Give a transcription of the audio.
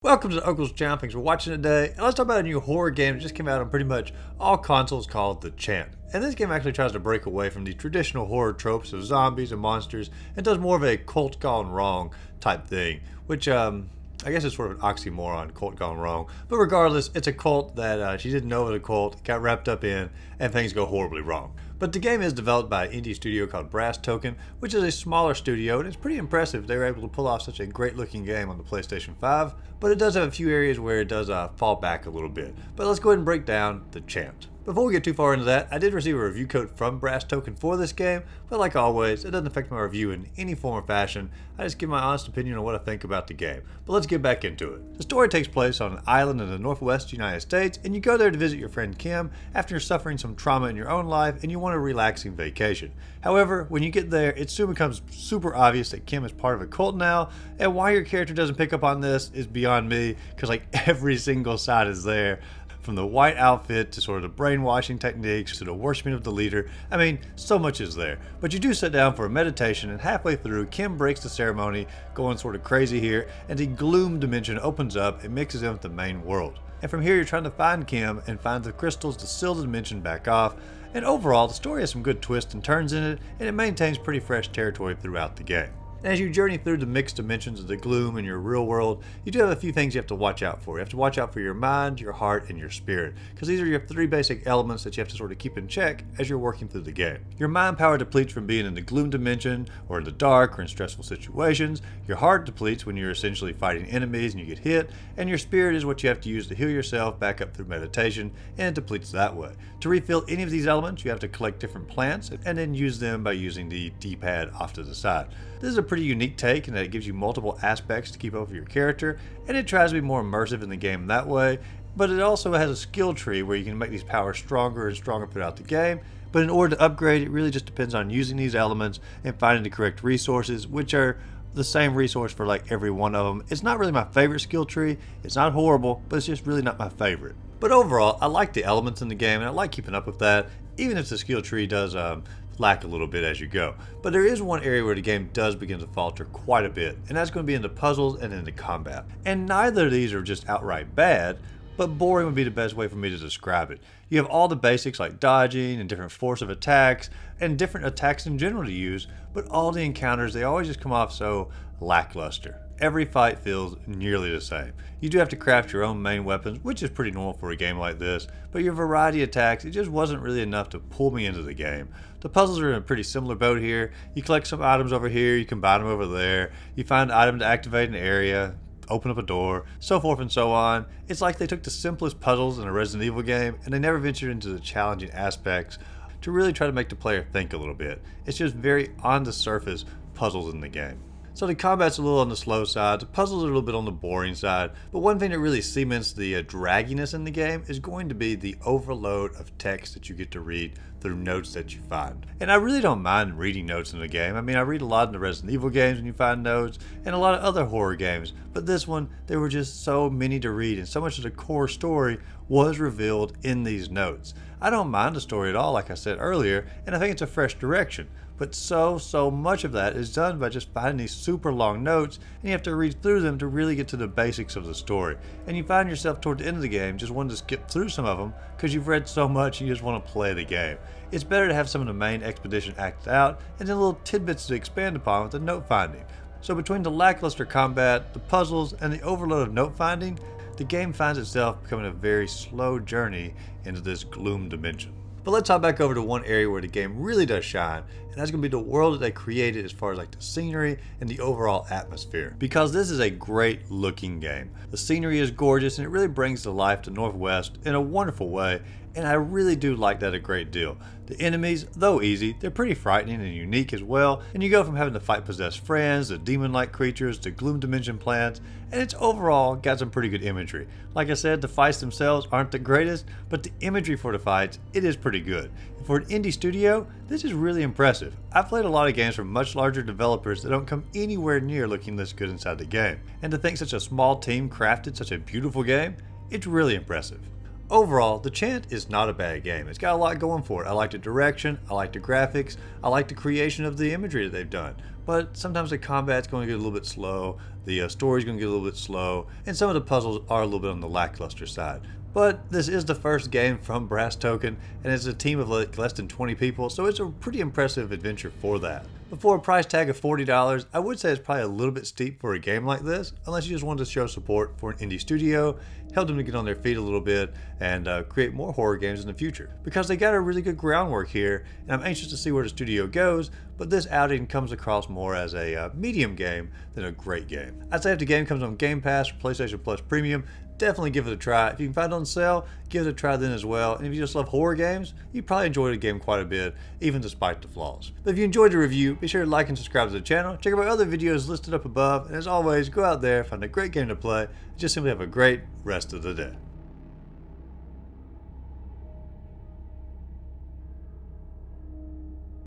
Welcome to Uncle's Chant. Thanks for watching today. And let's talk about a new horror game that just came out on pretty much all consoles called the Chant. And this game actually tries to break away from the traditional horror tropes of zombies and monsters and does more of a cult gone wrong type thing, which I guess it's sort of an oxymoron, cult gone wrong. But regardless, it's a cult that she didn't know it was a cult, got wrapped up in, and things go horribly wrong. But the game is developed by an indie studio called Brass Token, which is a smaller studio, and it's pretty impressive they were able to pull off such a great looking game on the PlayStation 5, but it does have a few areas where it does fall back a little bit. But let's go ahead and break down the Chant. Before we get too far into that, I did receive a review code from Brass Token for this game, but like always, it doesn't affect my review in any form or fashion. I just give my honest opinion on what I think about the game. But let's get back into it. The story takes place on an island in the northwest United States, and you go there to visit your friend Kim after you're suffering some trauma in your own life and you want a relaxing vacation. However, when you get there, it soon becomes super obvious that Kim is part of a cult now, and why your character doesn't pick up on this is beyond me, because like every single side is there. From the white outfit to sort of the brainwashing techniques to the worshiping of the leader. I mean, so much is there. But you do sit down for a meditation, and halfway through, Kim breaks the ceremony, going sort of crazy here, and the gloom dimension opens up and mixes in with the main world. And from here, you're trying to find Kim and find the crystals to seal the dimension back off. And overall, the story has some good twists and turns in it, and it maintains pretty fresh territory throughout the game. And as you journey through the mixed dimensions of the gloom in your real world, you do have a few things you have to watch out for. You have to watch out for your mind, your heart, and your spirit, because these are your three basic elements that you have to sort of keep in check as you're working through the game. Your mind power depletes from being in the gloom dimension, or in the dark, or in stressful situations. Your heart depletes when you're essentially fighting enemies and you get hit, and your spirit is what you have to use to heal yourself back up through meditation, and it depletes that way. To refill any of these elements, you have to collect different plants, and then use them by using the D-pad off to the side. This is a pretty unique take in that it gives you multiple aspects to keep up with your character, and it tries to be more immersive in the game that way, but it also has a skill tree where you can make these powers stronger and stronger throughout the game. But in order to upgrade, it really just depends on using these elements and finding the correct resources, which are the same resource for like every one of them. It's not really my favorite skill tree, it's not horrible, but it's just really not my favorite. But overall, I like the elements in the game, and I like keeping up with that, even if the skill tree does lack a little bit as you go. But there is one area where the game does begin to falter quite a bit, and that's going to be in the puzzles and in the combat. And neither of these are just outright bad, but boring would be the best way for me to describe it. You have all the basics like dodging and different force of attacks and different attacks in general to use, but all the encounters, they always just come off so lackluster. Every fight feels nearly the same. You do have to craft your own main weapons, which is pretty normal for a game like this, but your variety of attacks, it just wasn't really enough to pull me into the game. The puzzles are in a pretty similar boat here. You collect some items over here, you combine them over there, you find an item to activate an area, open up a door, so forth and so on. It's like they took the simplest puzzles in a Resident Evil game and they never ventured into the challenging aspects to really try to make the player think a little bit. It's just very on the surface puzzles in the game. So the combat's a little on the slow side, the puzzles are a little bit on the boring side, but one thing that really cements the dragginess in the game is going to be the overload of text that you get to read through notes that you find. And I really don't mind reading notes in the game. I mean, I read a lot in the Resident Evil games when you find notes, and a lot of other horror games, but this one, there were just so many to read, and so much of the core story was revealed in these notes. I don't mind the story at all, like I said earlier, and I think it's a fresh direction. But so much of that is done by just finding these super long notes, and you have to read through them to really get to the basics of the story. And you find yourself toward the end of the game just wanting to skip through some of them because you've read so much and you just want to play the game. It's better to have some of the main expedition acted out and then little tidbits to expand upon with the note finding. So between the lackluster combat, the puzzles, and the overload of note finding, the game finds itself becoming a very slow journey into this gloom dimension. But let's hop back over to one area where the game really does shine, and that's going to be the world that they created as far as like the scenery and the overall atmosphere. Because this is a great looking game. The scenery is gorgeous and it really brings to life the Northwest in a wonderful way, and I really do like that a great deal. The enemies, though easy, they're pretty frightening and unique as well, and you go from having to fight possessed friends, to demon-like creatures, to gloom dimension plants, and it's overall got some pretty good imagery. Like I said, the fights themselves aren't the greatest, but the imagery for the fights, it is pretty good. And for an indie studio, this is really impressive. I've played a lot of games from much larger developers that don't come anywhere near looking this good inside the game, and to think such a small team crafted such a beautiful game, it's really impressive. Overall, the Chant is not a bad game. It's got a lot going for it. I like the direction, I like the graphics, I like the creation of the imagery that they've done. But sometimes the combat's going to get a little bit slow, the story's going to get a little bit slow, and some of the puzzles are a little bit on the lackluster side. But this is the first game from Brass Token, and it's a team of like less than 20 people, so it's a pretty impressive adventure for that. But for a price tag of $40, I would say it's probably a little bit steep for a game like this, unless you just wanted to show support for an indie studio, help them to get on their feet a little bit, and create more horror games in the future. Because they got a really good groundwork here, and I'm anxious to see where the studio goes, but this outing comes across more as a medium game than a great game. I'd say if the game comes on Game Pass or PlayStation Plus Premium, definitely give it a try. If you can find it on sale, give it a try then as well. And if you just love horror games, you probably enjoy the game quite a bit, even despite the flaws. But if you enjoyed the review, be sure to like and subscribe to the channel. Check out my other videos listed up above. And as always, go out there, find a great game to play, and just simply have a great rest of the day.